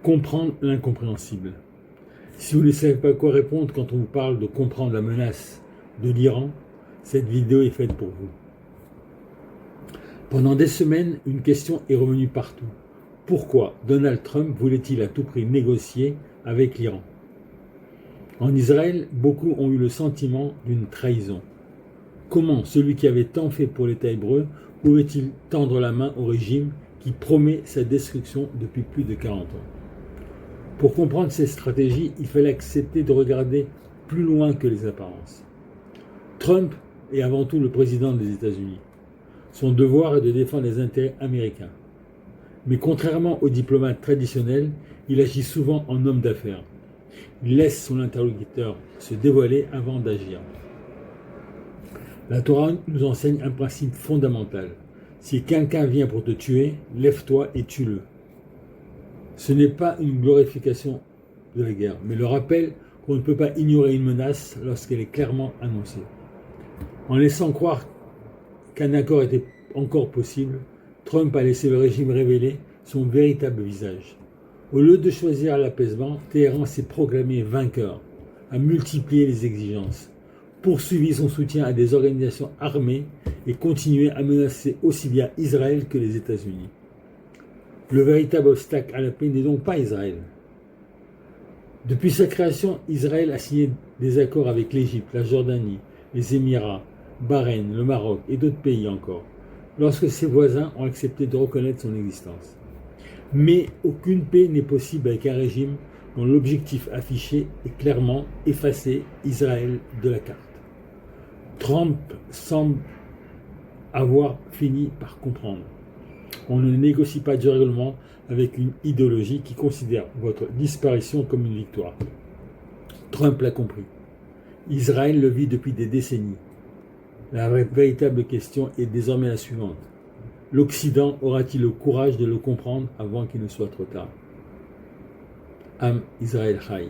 Comprendre l'incompréhensible. Si vous ne savez pas quoi répondre quand on vous parle de comprendre la menace de l'Iran, cette vidéo est faite pour vous. Pendant des semaines, une question est revenue partout. Pourquoi Donald Trump voulait-il à tout prix négocier avec l'Iran? En Israël, beaucoup ont eu le sentiment d'une trahison. Comment celui qui avait tant fait pour l'État hébreu pouvait-il tendre la main au régime qui promet sa destruction depuis plus de 40 ans? Pour comprendre ces stratégies, il fallait accepter de regarder plus loin que les apparences. Trump est avant tout le président des États-Unis. Son devoir est de défendre les intérêts américains. Mais contrairement aux diplomates traditionnels, il agit souvent en homme d'affaires. Il laisse son interlocuteur se dévoiler avant d'agir. La Torah nous enseigne un principe fondamental. Si quelqu'un vient pour te tuer, lève-toi et tue-le. Ce n'est pas une glorification de la guerre, mais le rappel qu'on ne peut pas ignorer une menace lorsqu'elle est clairement annoncée. En laissant croire qu'un accord était encore possible, Trump a laissé le régime révéler son véritable visage. Au lieu de choisir l'apaisement, Téhéran s'est proclamé vainqueur, a multiplié les exigences, poursuivi son soutien à des organisations armées et continué à menacer aussi bien Israël que les États-Unis. Le véritable obstacle à la paix n'est donc pas Israël. Depuis sa création, Israël a signé des accords avec l'Égypte, la Jordanie, les Émirats, Bahreïn, le Maroc et d'autres pays encore, lorsque ses voisins ont accepté de reconnaître son existence. Mais aucune paix n'est possible avec un régime dont l'objectif affiché est clairement effacer Israël de la carte. Trump semble avoir fini par comprendre. On ne négocie pas durablement avec une idéologie qui considère votre disparition comme une victoire. Trump l'a compris. Israël le vit depuis des décennies. La véritable question est désormais la suivante. L'Occident aura-t-il le courage de le comprendre avant qu'il ne soit trop tard? Am Israël Chai.